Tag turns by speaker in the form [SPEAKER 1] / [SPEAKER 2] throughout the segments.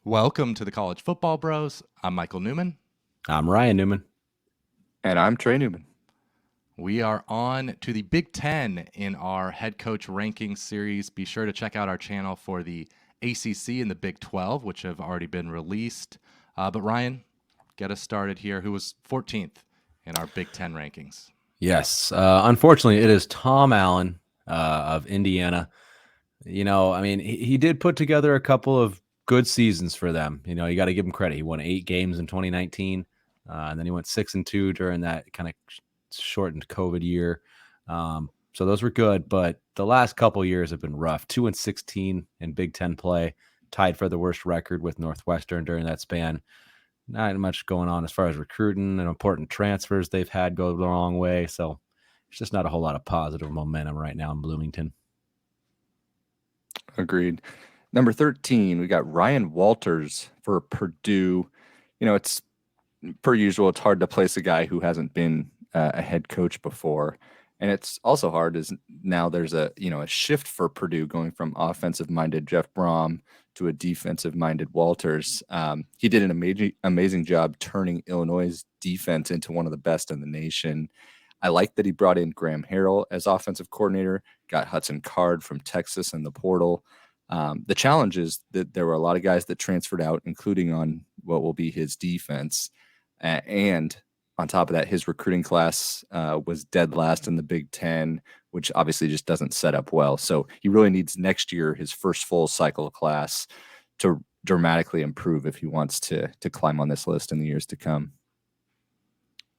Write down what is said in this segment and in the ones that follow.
[SPEAKER 1] Welcome to the College Football Bros. I'm Michael Newman.
[SPEAKER 2] I'm Ryan Newman.
[SPEAKER 3] And I'm Trey Newman.
[SPEAKER 1] We are on to the Big Ten in our head coach ranking series. Be sure to check out our channel for the ACC and the Big 12, which have already been released. But Ryan, get us started here. Who was 14th in our Big Ten rankings?
[SPEAKER 2] Yes. Unfortunately, it is Tom Allen of Indiana. He did put together a couple of good seasons for them. You got to give him credit. He won 8 games in 2019, and then he went 6-2 during that kind of shortened COVID year. So those were good, but the last couple years have been rough. 2-16 in Big Ten play, tied for the worst record with Northwestern during that span. Not much going on as far as recruiting and important transfers they've had go the wrong way. So it's just not a whole lot of positive momentum right now in Bloomington.
[SPEAKER 3] Agreed. Number 13, we got Ryan Walters for Purdue. It's per usual. It's hard to place a guy who hasn't been a head coach before. And it's also hard as now there's a shift for Purdue going from offensive-minded Jeff Brom to a defensive-minded Walters. He did an amazing job turning Illinois' defense into one of the best in the nation. I like that he brought in Graham Harrell as offensive coordinator, got Hudson Card from Texas in the portal. The challenge is that there were a lot of guys that transferred out, including on what will be his defense. And on top of that, his recruiting class was dead last in the Big Ten, which obviously just doesn't set up well. So he really needs next year, his first full cycle class, to dramatically improve if he wants to climb on this list in the years to come.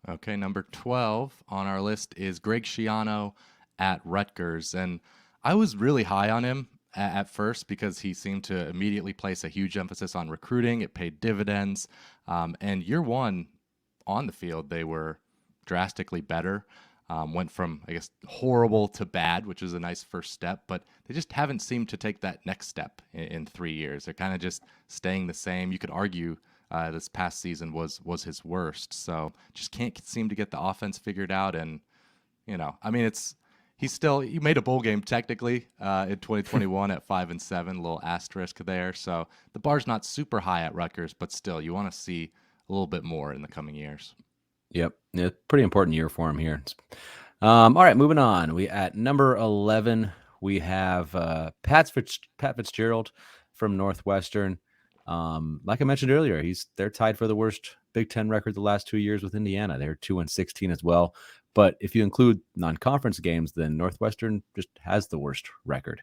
[SPEAKER 1] Okay, number 12 on our list is Greg Schiano at Rutgers. And I was really high on him at first because he seemed to immediately place a huge emphasis on recruiting. It paid dividends. And year one on the field, they were drastically better. Went from, I guess, horrible to bad, which is a nice first step, but they just haven't seemed to take that next step in 3 years. They're kind of just staying the same. You could argue this past season was his worst. So just can't seem to get the offense figured out. And, he made a bowl game technically in 2021 at 5-7, a little asterisk there. So the bar's not super high at Rutgers, but still you want to see a little bit more in the coming years.
[SPEAKER 2] Yep. Yeah, pretty important year for him here. All right, moving on. We at number 11, we have Pat Fitzgerald from Northwestern. Like I mentioned earlier, they're tied for the worst Big Ten record the last 2 years with Indiana. They're 2-16 as well. But if you include non-conference games, then Northwestern just has the worst record.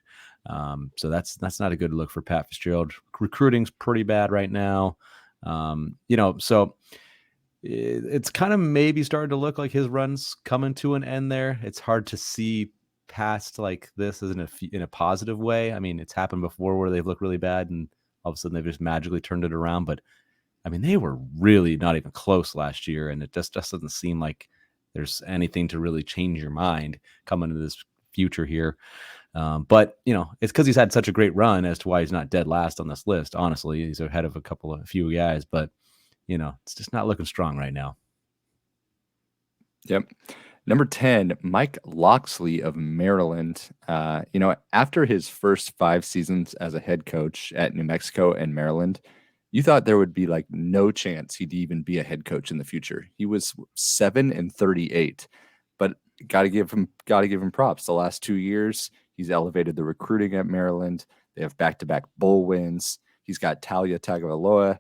[SPEAKER 2] So that's not a good look for Pat Fitzgerald. Recruiting's pretty bad right now. So it's kind of maybe starting to look like his run's coming to an end there. It's hard to see past like this as in a positive way. I mean, it's happened before where they've looked really bad and all of a sudden they've just magically turned it around. But I mean, they were really not even close last year, and it just doesn't seem like there's anything to really change your mind coming into this future here. But it's because he's had such a great run as to why he's not dead last on this list. Honestly, he's ahead of a few guys, but it's just not looking strong right now.
[SPEAKER 3] Yep. Number 10, Mike Locksley of Maryland. After his first 5 seasons as a head coach at New Mexico and Maryland, you thought there would be like no chance he'd even be a head coach in the future. He was 7-38, but got to give him props. The last 2 years, he's elevated the recruiting at Maryland. They have back-to-back bowl wins. He's got Talia Tagovailoa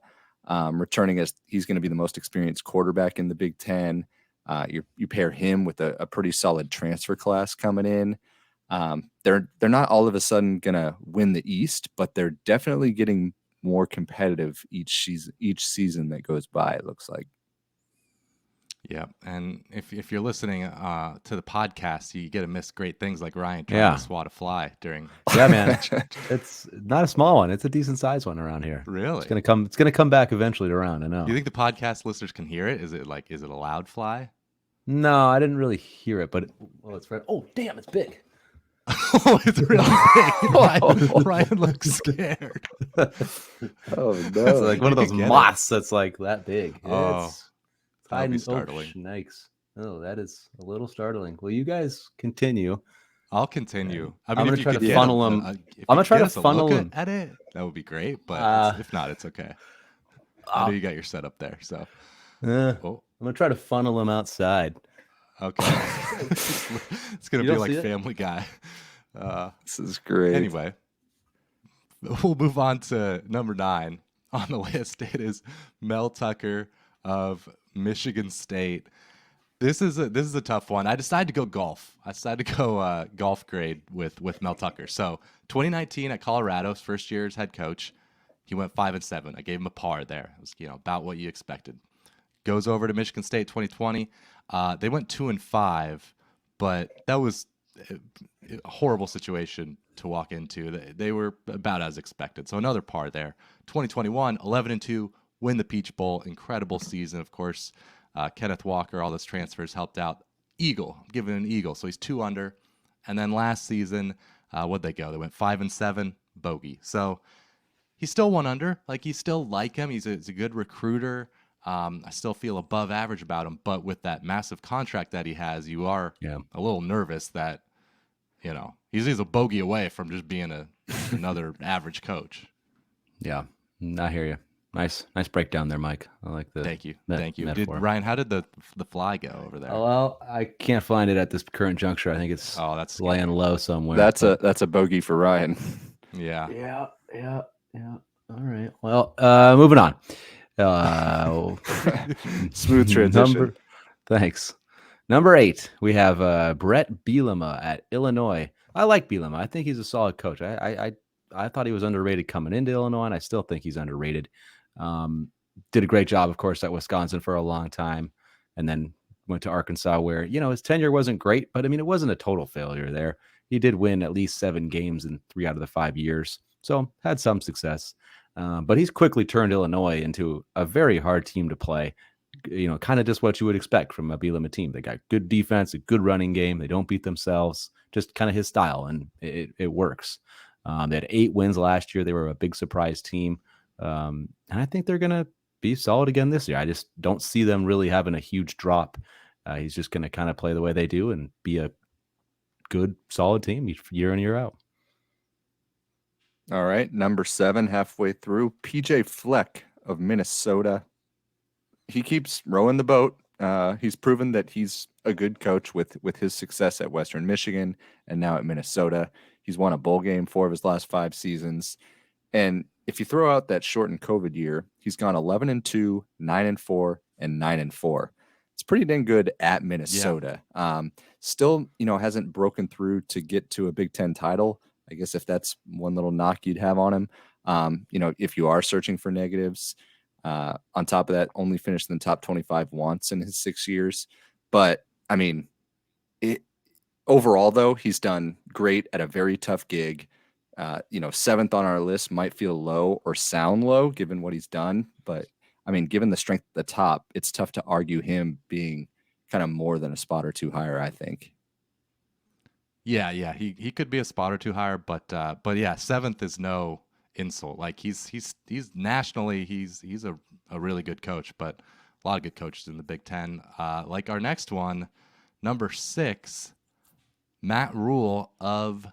[SPEAKER 3] returning as he's going to be the most experienced quarterback in the Big Ten. You pair him with a pretty solid transfer class coming in. They're not all of a sudden going to win the East, but they're definitely getting more competitive each season that goes by, it looks like.
[SPEAKER 1] Yeah, and if you're listening to the podcast, you get to miss great things like Ryan trying to swat a fly during.
[SPEAKER 2] Yeah, man, it's not a small one; it's a decent sized one around here.
[SPEAKER 1] Really,
[SPEAKER 2] it's gonna come back eventually to round. I know.
[SPEAKER 1] Do you think the podcast listeners can hear it? Is it a loud fly?
[SPEAKER 2] No, I didn't really hear it, but it's right. Oh, damn, it's big.
[SPEAKER 1] Oh, it's really big. Ryan looks scared.
[SPEAKER 3] Oh no!
[SPEAKER 2] It's like one of those moths that's like that big.
[SPEAKER 1] Oh. That'd be
[SPEAKER 2] startling. Snakes. Oh, that is a little startling. Well, you guys continue.
[SPEAKER 1] I'll continue. I
[SPEAKER 2] I'm
[SPEAKER 1] mean,
[SPEAKER 2] gonna
[SPEAKER 1] if you
[SPEAKER 2] try to
[SPEAKER 1] could
[SPEAKER 2] funnel him.
[SPEAKER 1] if
[SPEAKER 2] I'm
[SPEAKER 1] you
[SPEAKER 2] gonna try
[SPEAKER 1] get
[SPEAKER 2] to
[SPEAKER 1] us a
[SPEAKER 2] funnel
[SPEAKER 1] look
[SPEAKER 2] him.
[SPEAKER 1] at it, that would be great. But if not, it's okay. I know you got your setup there, so.
[SPEAKER 2] I'm gonna try to funnel him outside.
[SPEAKER 1] Okay. It's gonna
[SPEAKER 2] You
[SPEAKER 1] be
[SPEAKER 2] don't
[SPEAKER 1] like
[SPEAKER 2] see it?
[SPEAKER 1] Family Guy.
[SPEAKER 3] This is great.
[SPEAKER 1] Anyway, we'll move on to number 9 on the list. It is Mel Tucker of Michigan State. This is a tough one. I decided to go golf. I decided to go golf grade with Mel Tucker. So 2019 at Colorado's first year as head coach, he went 5-7. I gave him a par there. It was about what you expected. Goes over to Michigan State 2020. They went 2-5, but that was a horrible situation to walk into. They were about as expected. So another par there. 2021, 11-2, win the Peach Bowl. Incredible season, of course. Kenneth Walker, all those transfers helped out. Eagle, given an Eagle. So he's 2 under. And then last season, what'd they go? They went 5-7, bogey. So he's still 1 under. Like, you still like him. He's a good recruiter. I still feel above average about him, but with that massive contract that he has, you are a little nervous that, he's a bogey away from just being another average coach.
[SPEAKER 2] Yeah, I hear you. Nice breakdown there, Mike. I like the.
[SPEAKER 1] Thank you.
[SPEAKER 2] Metaphor.
[SPEAKER 1] Ryan, how did the fly go over there?
[SPEAKER 2] Oh, well, I can't find it at this current juncture. I think it's
[SPEAKER 1] that's
[SPEAKER 2] laying low somewhere.
[SPEAKER 3] That's a bogey for Ryan.
[SPEAKER 1] Yeah.
[SPEAKER 2] Yeah. All right. Well, moving on.
[SPEAKER 3] Smooth transition.
[SPEAKER 2] Thanks. Number 8, we have Bret Bielema at Illinois. I like Bielema. I think he's a solid coach. I thought he was underrated coming into Illinois, and I still think he's underrated. Did a great job, of course, at Wisconsin for a long time, and then went to Arkansas where, his tenure wasn't great, but I mean, it wasn't a total failure there. He did win at least 7 games in 3 out of the 5 years, so had some success. But he's quickly turned Illinois into a very hard team to play. Kind of just what you would expect from a Bielema team. They got good defense, a good running game. They don't beat themselves. Just kind of his style, and it works. They had 8 wins last year. They were a big surprise team. And I think they're going to be solid again this year. I just don't see them really having a huge drop. He's just going to kind of play the way they do and be a good, solid team year in, year out.
[SPEAKER 3] All right, number 7, halfway through, PJ Fleck of Minnesota. He keeps rowing the boat. He's proven that he's a good coach with his success at Western Michigan and now at Minnesota. He's won a bowl game 4 of his last 5 seasons. And if you throw out that shortened COVID year, he's gone 11-2, 9-4, and 9-4. It's pretty dang good at Minnesota. Yeah. Still, hasn't broken through to get to a Big Ten title. I guess if that's one little knock you'd have on him, if you are searching for negatives, on top of that, only finished in the top 25 once in his 6 years. But I mean, overall though, he's done great at a very tough gig. 7th on our list might feel low or sound low given what he's done. But I mean, given the strength at the top, it's tough to argue him being kind of more than a spot or 2 higher, I think.
[SPEAKER 1] Yeah, he could be a spot or 2 higher, but yeah, 7th is no insult. Like he's nationally he's a really good coach, but a lot of good coaches in the Big Ten. Like our next one, number 6, Matt Rhule of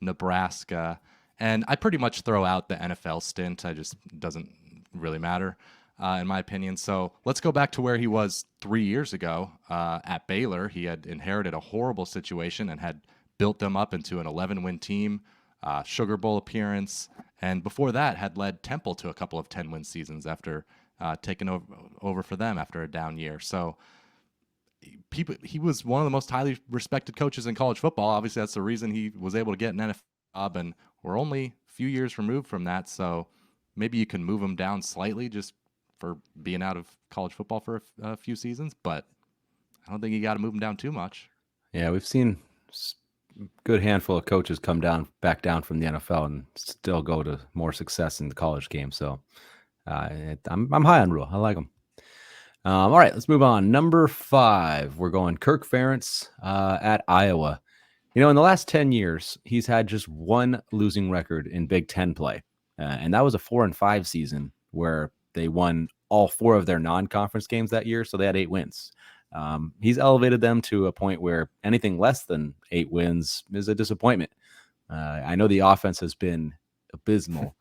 [SPEAKER 1] Nebraska, and I pretty much throw out the NFL stint. I just doesn't really matter in my opinion. So let's go back to where he was 3 years ago at Baylor. He had inherited a horrible situation and had built them up into an 11-win team, Sugar Bowl appearance, and before that had led Temple to a couple of 10-win seasons after taking over for them after a down year. So he was one of the most highly respected coaches in college football. Obviously, that's the reason he was able to get an NFL job, and we're only a few years removed from that. So maybe you can move him down slightly just for being out of college football for a few seasons, but I don't think you got to move him down too much.
[SPEAKER 2] Yeah, we've seen good handful of coaches come back down from the NFL and still go to more success in the college game. So I'm high on Rhule. I like him. All right, let's move on. Number 5, we're going Kirk Ferentz at Iowa. In the last 10 years, he's had just 1 losing record in Big Ten play. And that was a 4-5 season where they won all 4 of their non-conference games that year. So they had 8 wins. He's elevated them to a point where anything less than 8 wins is a disappointment. I know the offense has been abysmal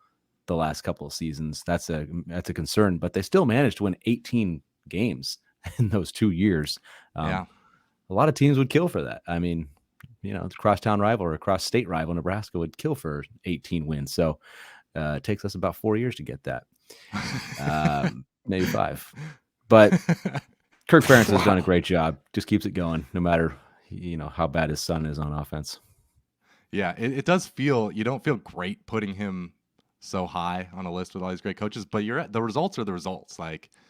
[SPEAKER 2] the last couple of seasons. That's a concern, but they still managed to win 18 games in those 2 years.
[SPEAKER 1] Yeah.
[SPEAKER 2] A lot of teams would kill for that. I mean, it's a crosstown rival or a cross-state rival. Nebraska would kill for 18 wins. So it takes us about 4 years to get that. Maybe 5. But Kirk Ferentz has done a great job. Just keeps it going, no matter how bad his son is on offense.
[SPEAKER 1] Yeah, it does feel, you don't feel great putting him so high on a list with all these great coaches, but the results are the results.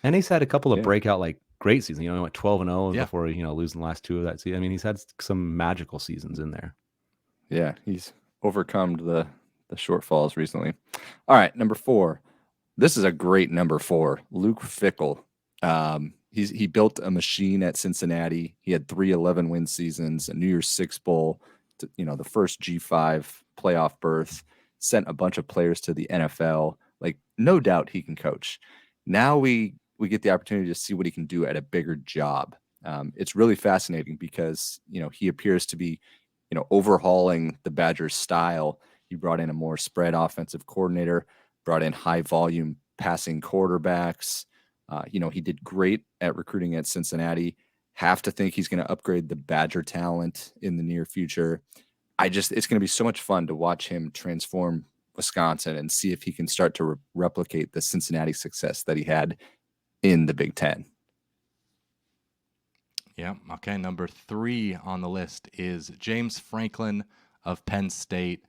[SPEAKER 2] And he's had a couple of breakout great seasons. He went 12-0 before losing the last 2 of that season. I mean, he's had some magical seasons in there.
[SPEAKER 3] Yeah, he's overcome the shortfalls recently. All right, number 4. This is a great number 4, Luke Fickell. He built a machine at Cincinnati. He had 3 11-win seasons, a New Year's Six Bowl, the first G5 playoff berth, sent a bunch of players to the NFL. No doubt he can coach. Now we get the opportunity to see what he can do at a bigger job. It's really fascinating because, he appears to be, overhauling the Badgers' style. He brought in a more spread offensive coordinator, brought in high volume passing quarterbacks. He did great at recruiting at Cincinnati. Have to think he's going to upgrade the Badger talent in the near future. It's going to be so much fun to watch him transform Wisconsin and see if he can start to replicate the Cincinnati success that he had in the Big Ten.
[SPEAKER 1] Yeah. Okay. Number 3 on the list is James Franklin of Penn State.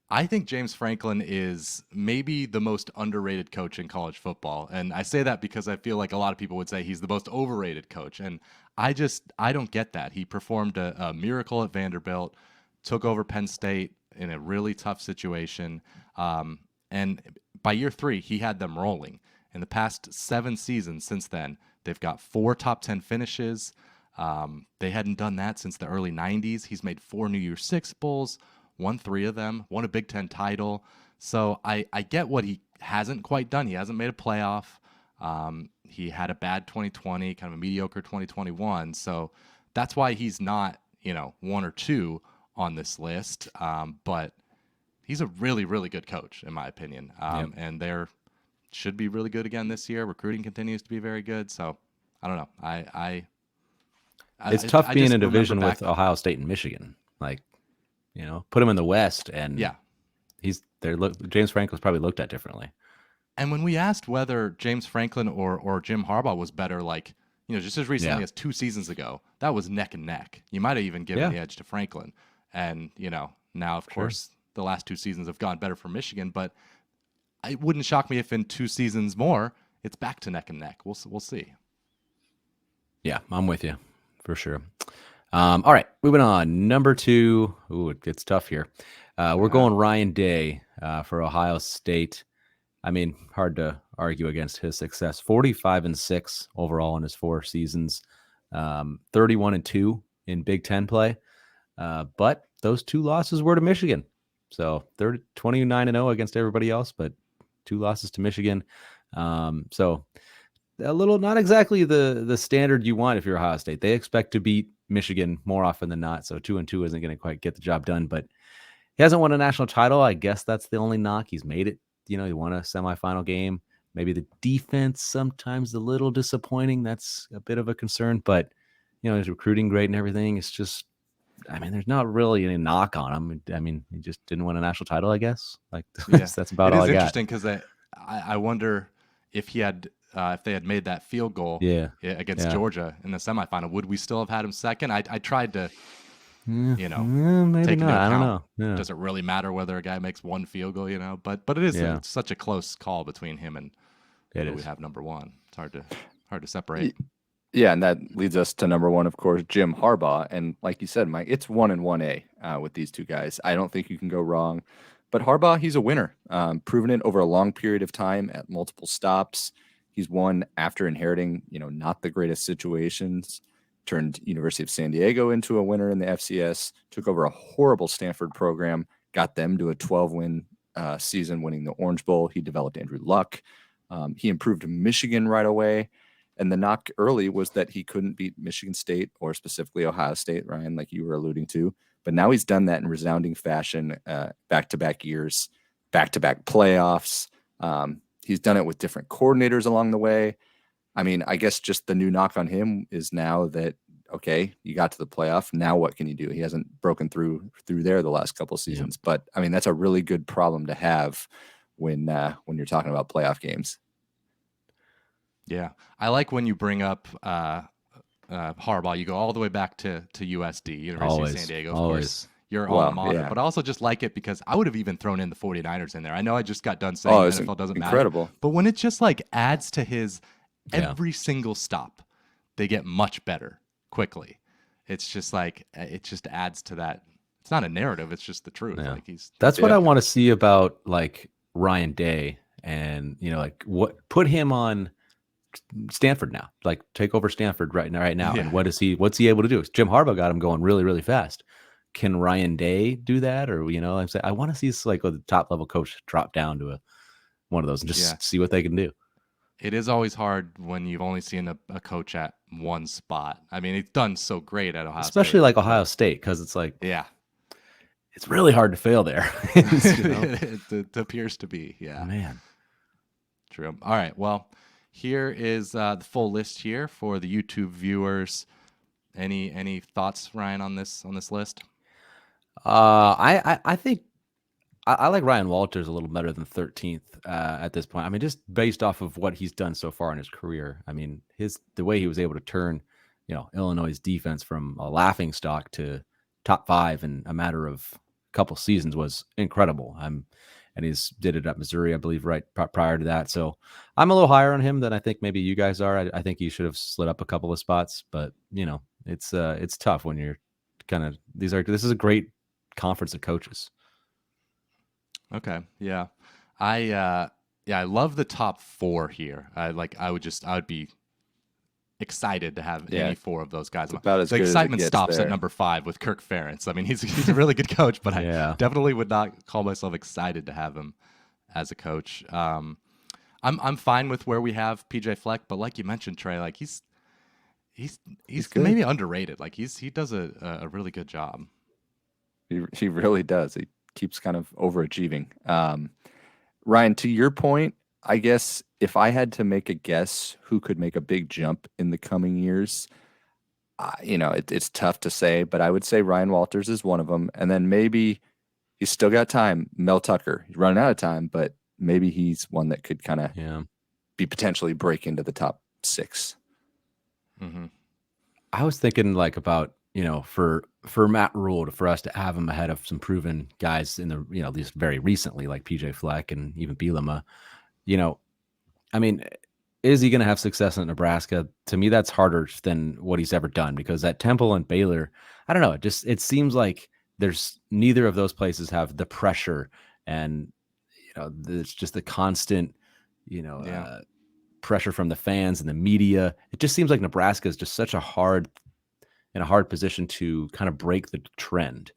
[SPEAKER 1] I think James Franklin is maybe the most underrated coach in college football. And I say that because I feel like a lot of people would say he's the most overrated coach. And I don't get that. He performed a miracle at Vanderbilt, took over Penn State in a really tough situation. And by year 3, he had them rolling. In the past 7 seasons since then, they've got 4 top 10 finishes. They hadn't done that since the early 90s. He's made 4 New Year's Six Bowls, won 3 of them, won a Big Ten title. So I get what he hasn't quite done. He hasn't made a playoff. He had a bad 2020, kind of a mediocre 2021. So that's why he's not, 1 or 2 on this list. But he's a really, really good coach, in my opinion. And they're should be really good again this year. Recruiting continues to be very good. So I don't know.
[SPEAKER 2] It's tough being in a division with Ohio State and Michigan. Put him in the West, and he's there. James Franklin's probably looked at differently.
[SPEAKER 1] And when we asked whether James Franklin or Jim Harbaugh was better, just as recently as 2 seasons ago, that was neck and neck. You might have even given the edge to Franklin. And, now, of course, the last 2 seasons have gone better for Michigan, but it wouldn't shock me if in 2 seasons more, it's back to neck and neck. We'll see.
[SPEAKER 2] Yeah, I'm with you for sure. All right, moving on. Number 2. Ooh, it gets tough here. We're going Ryan Day for Ohio State. I mean, hard to argue against his success. 45-6 overall in his 4 seasons. 31-2 in Big Ten play. But those 2 losses were to Michigan. So 29-0 against everybody else, but 2 losses to Michigan. So a little, not exactly the standard you want if you're Ohio State. They expect to beat Michigan more often than not. So 2-2 isn't going to quite get the job done, but he hasn't won a national title. I guess that's the only knock. He's made it. He won a semifinal game. Maybe the defense sometimes a little disappointing. That's a bit of a concern, but his recruiting great and everything. It's just, there's not really any knock on him. He just didn't win a national title, I guess. That's about all I got.
[SPEAKER 1] It is interesting because I wonder if he had if they had made that field goal against Georgia in the semifinal, would we still have had him second? I tried to,
[SPEAKER 2] maybe
[SPEAKER 1] take
[SPEAKER 2] not.
[SPEAKER 1] into account.
[SPEAKER 2] I don't know. Yeah.
[SPEAKER 1] Does it really matter whether a guy makes 1 field goal? But it is such a close call between him and who we have number 1. It's hard to separate.
[SPEAKER 3] Yeah, and that leads us to number 1, of course, Jim Harbaugh. And like you said, Mike, it's 1 and 1A with these 2 guys. I don't think you can go wrong. But Harbaugh, he's a winner, proven it over a long period of time at multiple stops. He's won after inheriting, not the greatest situations, turned University of San Diego into a winner in the FCS, took over a horrible Stanford program, got them to a 12-win season, winning the Orange Bowl. He developed Andrew Luck. He improved Michigan right away. And the knock early was that he couldn't beat Michigan State or specifically Ohio State, Ryan, like you were alluding to. But now he's done that in resounding fashion, back-to-back years, back-to-back playoffs. He's done it with different coordinators along the way. I mean, I guess just the new knock on him is now that, okay, you got to the playoff. Now what can you do? He hasn't broken through there the last couple of seasons. But, I mean, that's a really good problem to have when you're talking about playoff games.
[SPEAKER 1] Yeah. I like when you bring up Harbaugh. You go all the way back to USD, University of San Diego, of course. Your alma mater. Yeah. But I also just like it because I would have even thrown in the 49ers in there. I know I just got done saying NFL doesn't
[SPEAKER 3] incredible.
[SPEAKER 1] Matter. But when it just like adds to his every single stop, they get much better quickly. It's just like, it just adds to that. It's not a narrative. It's just the truth.
[SPEAKER 2] Yeah.
[SPEAKER 1] Like
[SPEAKER 2] that's what I want to see about like Ryan Day and, like put him on Stanford now, like take over Stanford right now.
[SPEAKER 1] Yeah.
[SPEAKER 2] And what's he able to do? Jim Harbaugh got him going really, really fast. Can Ryan Day do that? Or, I'm saying, I want to see like the top level coach drop down to one of those and just see what they can do.
[SPEAKER 1] It is always hard when you've only seen a coach at one spot. I mean, he's done so great at Ohio State.
[SPEAKER 2] Especially like Ohio State, because it's like, it's really hard to fail there.
[SPEAKER 1] It appears to be,
[SPEAKER 2] Man.
[SPEAKER 1] True. All right, well, here is the full list here for the YouTube viewers. Any thoughts, Ryan, on this list?
[SPEAKER 2] I think I like Ryan Walters a little better than 13th at this point. I mean, just based off of what he's done so far in his career. I mean, the way he was able to turn, Illinois' defense from a laughing stock to top 5 in a matter of a couple seasons was incredible. And he's did it at Missouri, I believe, right prior to that. So I'm a little higher on him than I think maybe you guys are. I think he should have slid up a couple of spots, but it's tough when you're kind of this is a great conference of coaches.
[SPEAKER 1] Okay. Yeah. I love the top 4 here. I would be excited to have any 4 of those guys.
[SPEAKER 3] About as
[SPEAKER 1] the
[SPEAKER 3] good
[SPEAKER 1] excitement
[SPEAKER 3] as it gets
[SPEAKER 1] stops
[SPEAKER 3] there.
[SPEAKER 1] At number 5 with Kirk Ferentz. I mean, he's a really good coach, but I definitely would not call myself excited to have him as a coach. I'm fine with where we have PJ Fleck, but like you mentioned, Trey, like he's maybe underrated. Like he does a really good job.
[SPEAKER 3] He really does. He keeps kind of overachieving. Ryan, to your point, I guess if I had to make a guess who could make a big jump in the coming years, it's tough to say, but I would say Ryan Walters is one of them. And then maybe he's still got time. Mel Tucker, he's running out of time, but maybe he's one that could kind of be potentially break into the top 6.
[SPEAKER 1] Mm-hmm.
[SPEAKER 2] I was thinking like about, for Matt Rhule, for us to have him ahead of some proven guys in the, at least very recently, like PJ Fleck and even Bielema, I mean, is he going to have success in Nebraska? To me, that's harder than what he's ever done, because at Temple and Baylor, I don't know. It seems like there's neither of those places have the pressure, and, it's just the constant, pressure from the fans and the media. It just seems like Nebraska is just such a hard position to kind of break the trend.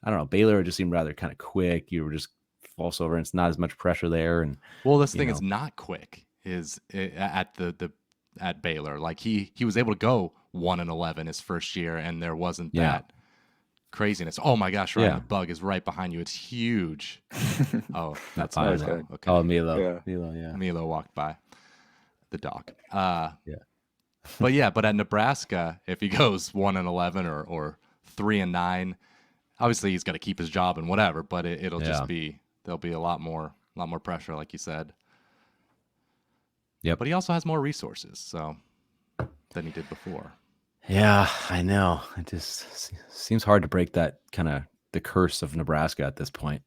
[SPEAKER 2] I don't know. Baylor just seemed rather kind of quick. You were just false over, and it's not as much pressure there. And
[SPEAKER 1] this thing is not quick. Is at at Baylor, like he was able to go 1-11 his first year, and there wasn't that craziness. Oh my gosh, Ryan, the bug is right behind you. It's huge. Oh, that's
[SPEAKER 2] nice.
[SPEAKER 1] Milo. Okay.
[SPEAKER 2] Oh, Milo. Milo,
[SPEAKER 1] Milo walked by the dog. But at Nebraska, if he goes 1-11 or 3-9, obviously he's got to keep his job and whatever. But it'll just be there'll be a lot more pressure, like you said.
[SPEAKER 2] Yeah,
[SPEAKER 1] but he also has more resources than he did before.
[SPEAKER 2] Yeah, I know. It just seems hard to break that kind of the curse of Nebraska at this point.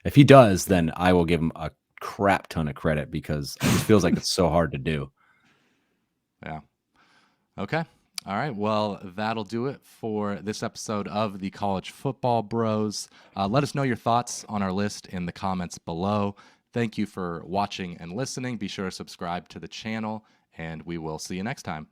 [SPEAKER 2] If he does, then I will give him a crap ton of credit, because it just feels like it's so hard to do.
[SPEAKER 1] Yeah. Okay. All right. Well, that'll do it for this episode of the College Football Bros. Let us know your thoughts on our list in the comments below. Thank you for watching and listening. Be sure to subscribe to the channel, and we will see you next time.